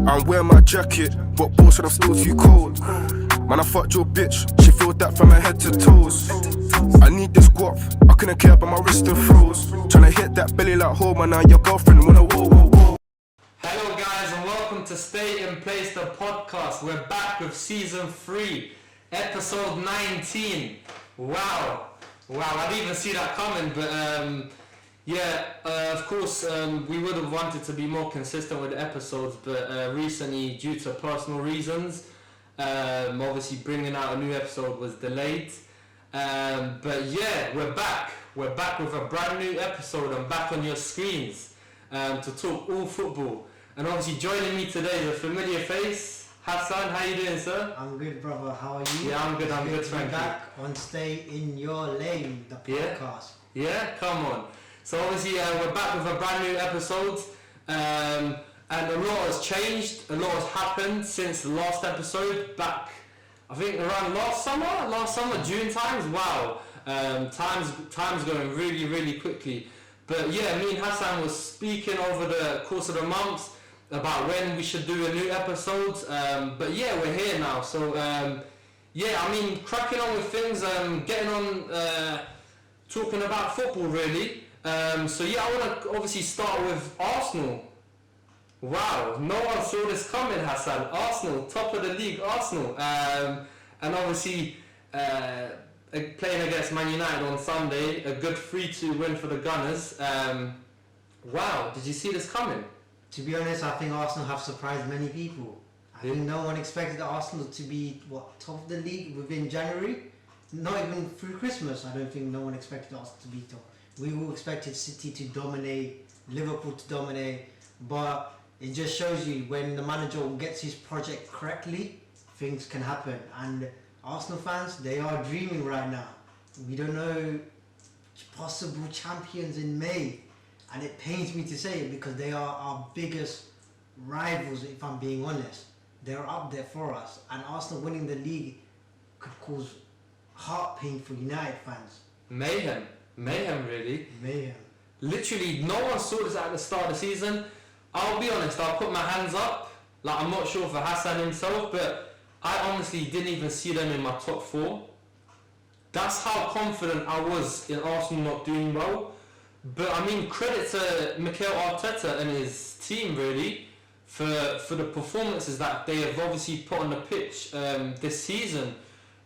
I'm wearing my jacket, but boss said I'm still too cold. Man, I fucked your bitch, she filled that from her head to toes. I need this guap, I couldn't care about my wrist and froze. Tryna hit that belly like home, and now your girlfriend wanna whoa, whoa, whoa. Hello guys and welcome to Stay in Place, the podcast. We're back with season 3, episode 19. Wow, I didn't even see that coming, but of course, we would have wanted to be more consistent with the episodes, but recently, due to personal reasons, obviously bringing out a new episode was delayed. But yeah, we're back. We're back with a brand new episode. I'm back on your screens to talk all football. And obviously joining me today is a familiar face. Hassan, how you doing, sir? I'm good, brother. How are you? Yeah, I'm good, thank you. Back on Stay in Your Lane, the podcast. Yeah, come on. So obviously we're back with a brand new episode, and a lot has changed, a lot has happened since the last episode, back I think around last summer, June times. Wow, time's going really quickly. But yeah, me and Hassan was speaking over the course of the months about when we should do a new episode, but yeah, we're here now, so cracking on with things, getting on, talking about football really. I want to obviously start with Arsenal. Wow, no one saw this coming, Hassan. Arsenal, top of the league, Arsenal. And obviously playing against Man United on Sunday, a good 3-2 win for the Gunners. Wow, did you see this coming? To be honest, I think Arsenal have surprised many people. I think no one expected Arsenal to be top of the league within January. Not even through Christmas, I don't think no one expected Arsenal to be top. We all expected City to dominate, Liverpool to dominate, but it just shows you when the manager gets his project correctly, things can happen. And Arsenal fans, they are dreaming right now. We don't know possible champions in May, and it pains me to say it because they are our biggest rivals, if I'm being honest. They're up there for us, and Arsenal winning the league could cause heart pain for United fans. Mayhem really. Mayhem. Literally, no one saw this at the start of the season. I'll be honest, I'll put my hands up. Like, I'm not sure for Hassan himself, but I honestly didn't even see them in my top 4. That's how confident I was in Arsenal not doing well. But I mean, credit to Mikel Arteta and his team really for the performances that they have obviously put on the pitch this season.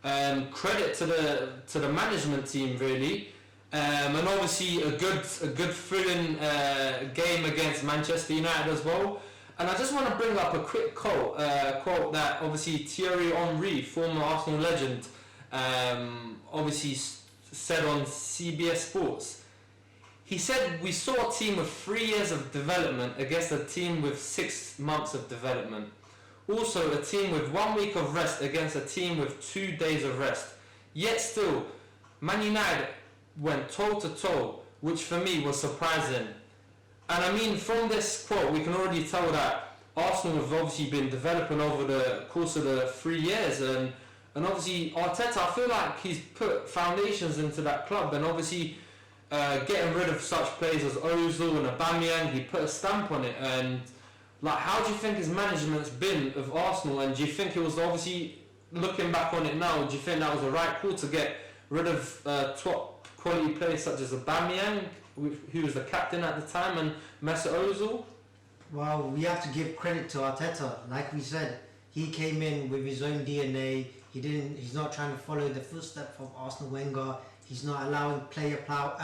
Credit to the management team really. And obviously a good thrilling game against Manchester United as well. And I just want to bring up a quick quote that obviously Thierry Henry, former Arsenal legend, obviously said on CBS Sports. He said, "We saw a team with 3 years of development against a team with 6 months of development. Also a team with 1 week of rest against a team with 2 days of rest. Yet still, Man United went toe-to-toe, which for me was surprising." And I mean, from this quote, we can already tell that Arsenal have obviously been developing over the course of the 3 years. And obviously, Arteta, I feel like he's put foundations into that club. And obviously, getting rid of such players as Ozil and Aubameyang, he put a stamp on it. And like, how do you think his management's been of Arsenal? And do you think it was obviously, looking back on it now, do you think that was the right call to get rid of top quality players such as Aubameyang, who was the captain at the time, and Mesut Ozil? Well, we have to give credit to Arteta. Like we said, he came in with his own DNA. He's not trying to follow the footsteps of Arsene Wenger. He's not allowing player power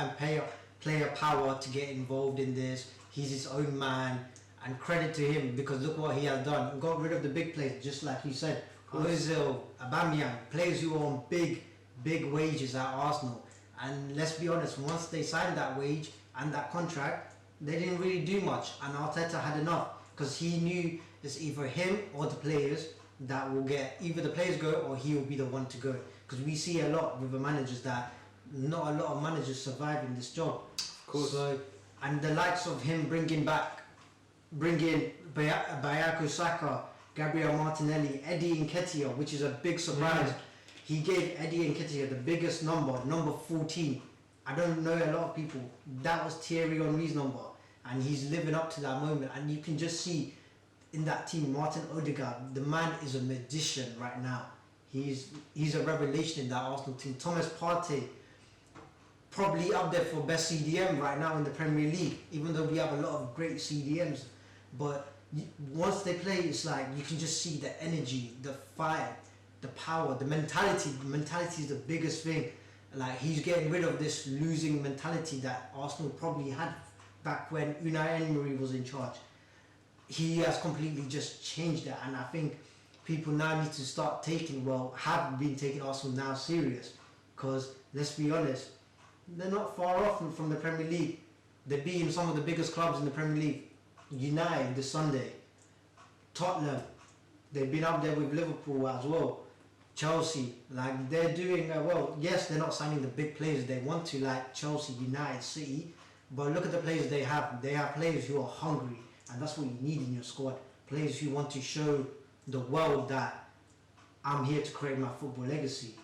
to get involved in this. He's his own man, and credit to him because look what he has done. He got rid of the big players, just like you said, Ozil, Aubameyang, players who were on big wages at Arsenal. And let's be honest, once they signed that wage and that contract, they didn't really do much. And Arteta had enough because he knew it's either him or the players that will get, either the players go or he will be the one to go. Because we see a lot with the managers that not a lot of managers survive in this job. Of course. So, and the likes of him bringing Bukayo Saka, Gabriel Martinelli, Eddie Nketiah, which is a big surprise. He gave Eddie Nketiah the biggest number 14. I don't know a lot of people. That was Thierry Henry's number, and he's living up to that moment. And you can just see in that team, Martin Odegaard, the man is a magician right now. He's a revelation in that Arsenal team. Thomas Partey, probably up there for best CDM right now in the Premier League, even though we have a lot of great CDMs. But once they play, it's like you can just see the energy, the fight, the power, the mentality. The mentality is the biggest thing. Like, he's getting rid of this losing mentality that Arsenal probably had back when Unai Emery was in charge. He has completely just changed that, and I think people now need to start have been taking Arsenal now serious, because let's be honest, they're not far off from the Premier League. They're beating some of the biggest clubs in the Premier League. United this Sunday, Tottenham, they've been up there with Liverpool as well. Chelsea, like, they're doing well. Yes, they're not signing the big players they want to, like Chelsea, United, City, but look at the players they have. They have players who are hungry, and that's what you need in your squad. Players who want to show the world that I'm here to create my football legacy.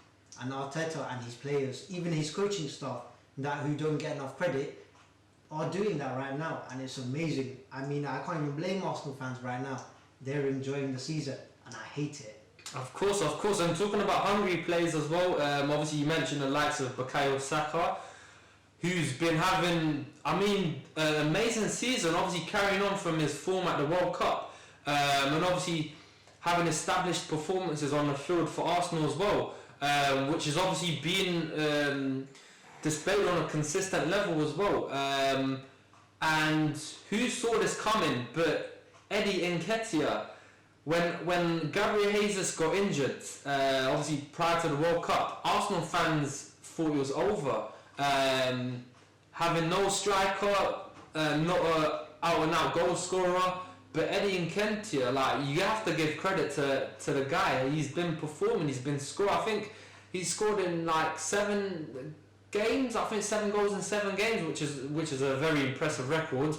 And Arteta and his players, even his coaching staff, who don't get enough credit, are doing that right now, and it's amazing. I mean, I can't even blame Arsenal fans right now. They're enjoying the season, and I hate it. Of course. And talking about hungry players as well, obviously you mentioned the likes of Bukayo Saka, who's been having, an amazing season, obviously carrying on from his form at the World Cup, and obviously having established performances on the field for Arsenal as well, which is obviously being displayed on a consistent level as well. And who saw this coming but Eddie Nketiah? When Gabriel Jesus got injured, obviously prior to the World Cup, Arsenal fans thought it was over. Having no striker, not a out-and-out goal scorer, but Eddie Nketiah, like, you have to give credit to the guy. He's been performing, he's been scoring. I think he scored in like 7 games. I think 7 goals in 7 games, which is a very impressive record.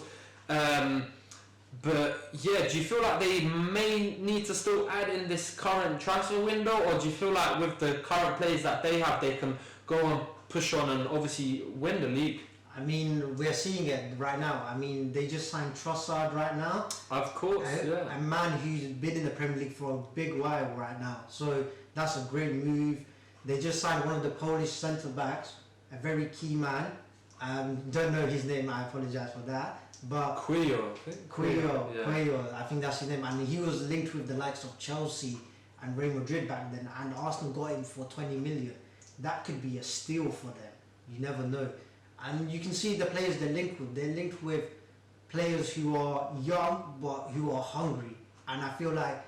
But yeah, do you feel like they may need to still add in this current transfer window, or do you feel like with the current players that they have, they can go and push on and obviously win the league? I mean, we're seeing it right now. I mean, they just signed Trossard right now. Of course, A man who's been in the Premier League for a big while right now. So that's a great move. They just signed one of the Polish centre-backs, a very key man. Don't know his name, I apologise for that. But Cuellar, I think that's his name. And he was linked with the likes of Chelsea and Real Madrid back then, and Arsenal got him for 20 million. That could be a steal for them. You never know. And you can see the players they're linked with. They're linked with players who are young but who are hungry. And I feel like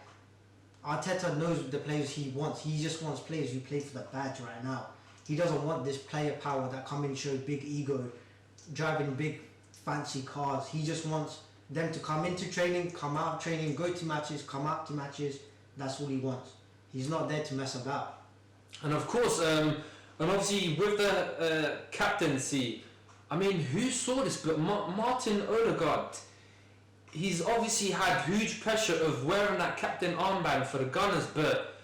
Arteta knows the players he wants. He just wants players who play for the badge right now. He doesn't want this player power that come in, show big ego, driving big fancy cars. He just wants them to come into training, come out of training, go to matches, come out to matches. That's all he wants. He's not there to mess about. And of course, and obviously with the captaincy, I mean, who saw this? But Martin Odegaard, he's obviously had huge pressure of wearing that captain armband for the Gunners, but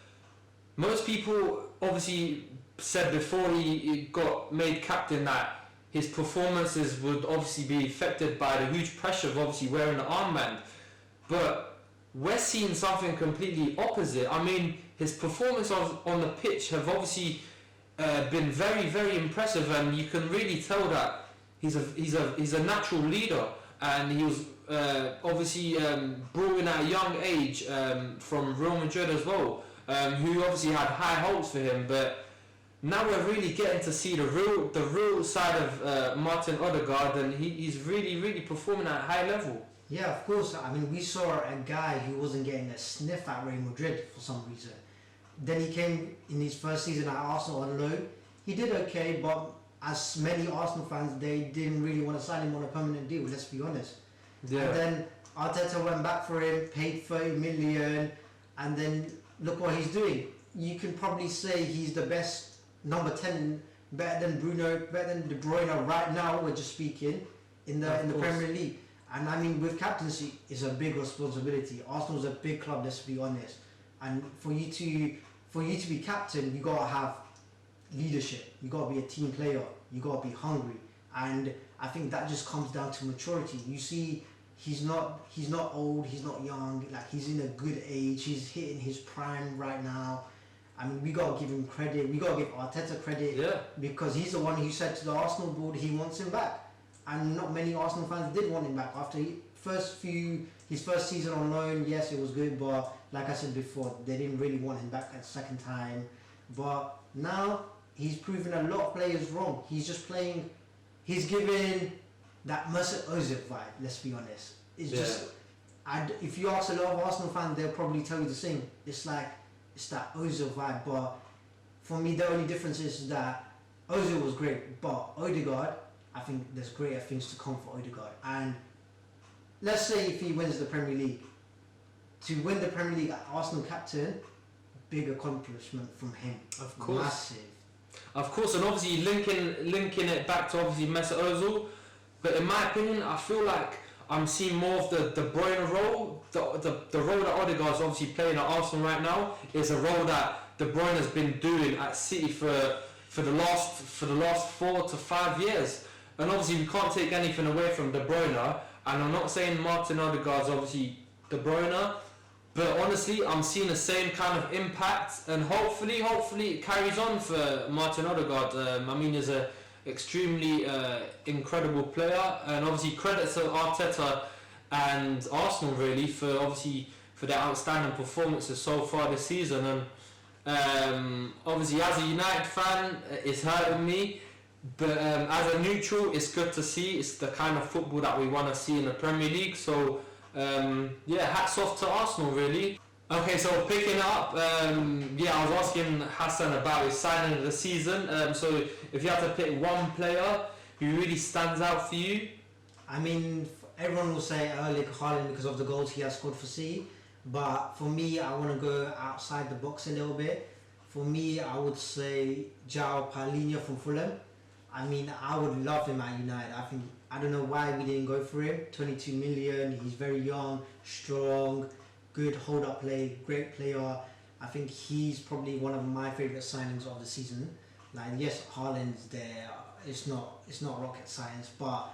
most people obviously said before he got made captain that his performances would obviously be affected by the huge pressure of obviously wearing the armband. But we're seeing something completely opposite. I mean, his performance on the pitch have obviously been very, very impressive, and you can really tell that he's a natural leader, and he was obviously brought in at a young age from Real Madrid as well, who obviously had high hopes for him. But now we're really getting to see the real side of Martin Odegaard, and he's really, really performing at a high level. Yeah, of course. I mean, we saw a guy who wasn't getting a sniff at Real Madrid for some reason. Then he came in his first season at Arsenal on loan. He did okay, but as many Arsenal fans, they didn't really want to sign him on a permanent deal, let's be honest. Yeah. And then Arteta went back for him, paid 30 million, and then look what he's doing. You can probably say he's the best number 10, better than Bruno, better than De Bruyne right now, we're just speaking, in the Premier League. And I mean, with captaincy, it's a big responsibility. Arsenal's a big club, let's be honest. And for you to be captain, you gotta have leadership. You gotta be a team player. You gotta be hungry. And I think that just comes down to maturity. You see, he's not old, he's not young. Like he's in a good age. He's hitting his prime right now. I mean, we gotta give him credit. We gotta give Arteta credit because he's the one who said to the Arsenal board he wants him back, and not many Arsenal fans did want him back after his first season on loan. Yes, it was good, but like I said before, they didn't really want him back at second time. But now he's proven a lot of players wrong. He's just playing. He's giving that Mesut Ozil vibe. Let's be honest. It's just. If you ask a lot of Arsenal fans, they'll probably tell you the same. It's that Ozil vibe. But for me, the only difference is that Ozil was great, but Odegaard, I think there's greater things to come for Odegaard. And let's say if he wins the Premier League, to win the Premier League at Arsenal captain, big accomplishment from him. Of course. Massive. Of course, and obviously linking it back to obviously Mesut Ozil, but in my opinion, I feel like I'm seeing more of the De Bruyne role. The role that Odegaard's obviously playing at Arsenal right now is a role that De Bruyne has been doing at City for the last 4 to 5 years. And obviously we can't take anything away from De Bruyne. And I'm not saying Martin Odegaard's obviously De Bruyne, but honestly, I'm seeing the same kind of impact, and hopefully it carries on for Martin Odegaard. I mean, he's a extremely incredible player, and obviously credit to Arteta and Arsenal really for their outstanding performances so far this season. And obviously, as a United fan, it's hurting me. But as a neutral, it's good to see. It's the kind of football that we want to see in the Premier League. So hats off to Arsenal really. Okay, so picking it up, I was asking Hassan about his signing of the season. So if you had to pick one player who really stands out for you? I mean, everyone will say Erling Haaland because of the goals he has scored for City. But for me, I want to go outside the box a little bit. For me, I would say João Paulinho from Fulham. I mean, I would love him at United. I don't know why we didn't go for him. 22 million, he's very young, strong, good hold-up play, great player. I think he's probably one of my favourite signings of the season. Like, yes, Haaland's there. It's not rocket science, but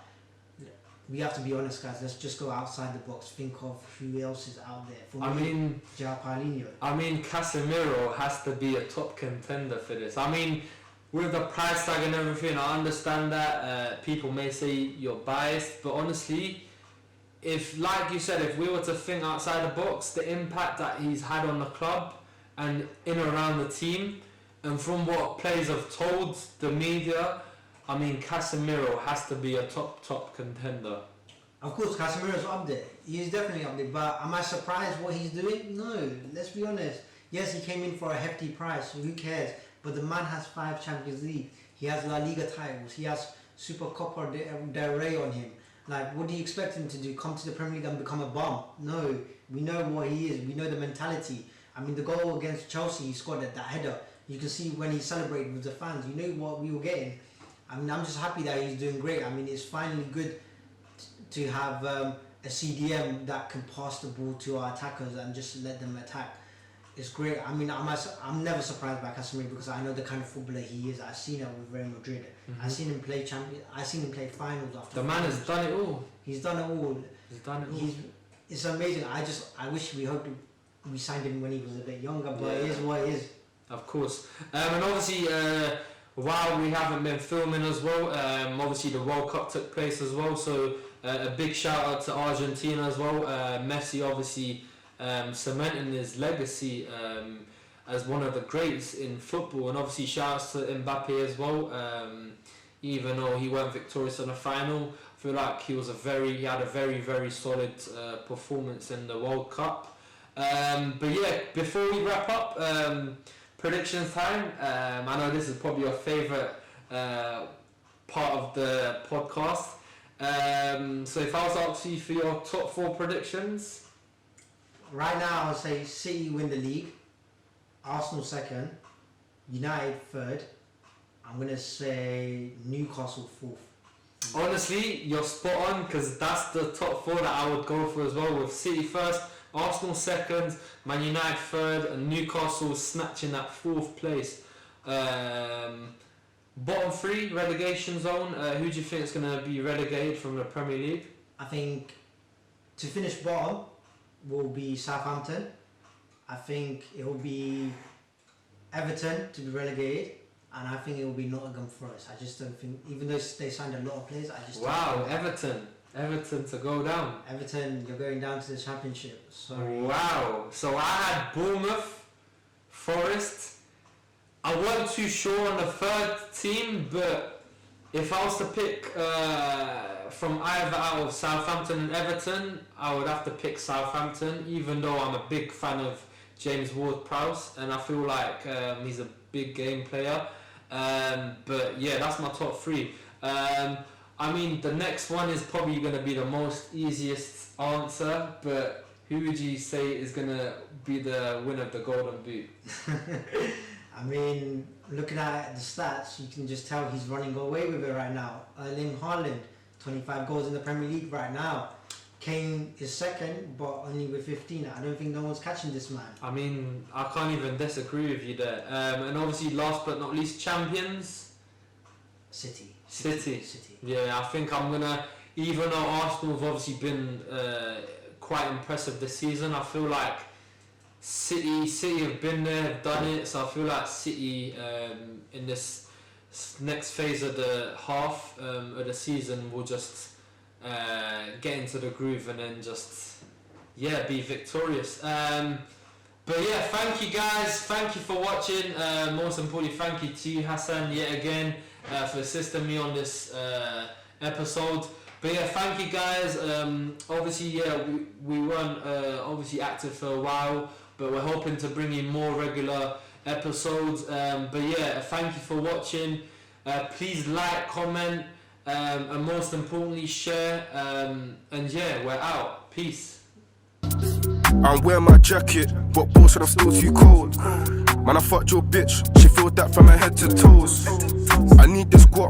we have to be honest, guys. Let's just go outside the box. Think of who else is out there. For me, João Paulinho. I mean, Casemiro has to be a top contender for this. I mean, with the price tag and everything, I understand that people may say you're biased, but honestly, if, like you said, if we were to think outside the box, the impact that he's had on the club and in and around the team, and from what players have told the media, I mean, Casemiro has to be a top contender. Of course, Casemiro's up there. He's definitely up there, but am I surprised what he's doing? No, let's be honest. Yes, he came in for a hefty price, so who cares? But the man has 5 Champions League. He has La Liga titles. He has Super Copa del Rey on him. Like, what do you expect him to do? Come to the Premier League and become a bum? No, we know what he is. We know the mentality. I mean, the goal against Chelsea, he scored that header. You can see when he celebrated with the fans. You know what we were getting. I mean, I'm just happy that he's doing great. I mean, it's finally good to have a CDM that can pass the ball to our attackers and just let them attack. It's great. I mean, I'm never surprised by Casemiro because I know the kind of footballer he is. I've seen it with Real Madrid. Mm-hmm. I've seen him play I've seen him play finals after. The man has done it all. He's done it all. He's done it all. It's amazing. I wish we signed him when he was a bit younger, but it is what it is. Of course. And obviously, while we haven't been filming as well, obviously the World Cup took place as well. So a big shout out to Argentina as well. Messi obviously cementing his legacy as one of the greats in football, and obviously shouts to Mbappe as well. Even though he weren't victorious in the final, I feel like he had a very solid performance in the World Cup. But yeah, before we wrap up, predictions time. I know this is probably your favourite part of the podcast. So if I was to ask you for your top 4 predictions. Right now, I would say City win the league, Arsenal second, United third. I'm going to say Newcastle fourth. Honestly, you're spot on because that's the top 4 that I would go for as well, with City first, Arsenal second, Man United third, and Newcastle snatching that 4th place. Bottom 3, relegation zone. Who do you think is going to be relegated from the Premier League? I think to finish bottom will be Southampton. I think it will be Everton to be relegated, and I think it will be Nottingham Forest. I just don't think, even though they signed a lot of players, I just Wow, don't think Everton to go down. Everton, you're going down to the Championship. Sorry. Wow. So I had Bournemouth, Forest. I wasn't too sure on the third team, but if I was to pick from either out of Southampton and Everton, I would have to pick Southampton, even though I'm a big fan of James Ward-Prowse, and I feel like he's a big game player. But yeah, that's my top three. I mean, the next one is probably going to be the most easiest answer, but who would you say is going to be the winner of the Golden Boot? I mean, looking at the stats, you can just tell he's running away with it right now. Erling Haaland, 25 goals in the Premier League right now. Kane is second, but only with 15. I don't think no one's catching this man. I mean, I can't even disagree with you there. And obviously, last but not least, champions. City. Yeah, I think I'm gonna. Even though Arsenal have obviously been quite impressive this season, I feel like City have been there, have done it. So I feel like City in this next phase of the half of the season will just get into the groove and then just be victorious. But yeah, thank you guys, thank you for watching. Most importantly, thank you to you, Hassan, yet again for assisting me on this episode. But yeah, thank you guys. Obviously, we weren't obviously active for a while, but we're hoping to bring in more regular episodes. But yeah, thank you for watching. Please like, comment, and most importantly share. And yeah, we're out. Peace. I'm wearing my jacket, but bullshit, I'm still too cold. Man, I fucked your bitch, she feel that from her head to toes. I need this guap,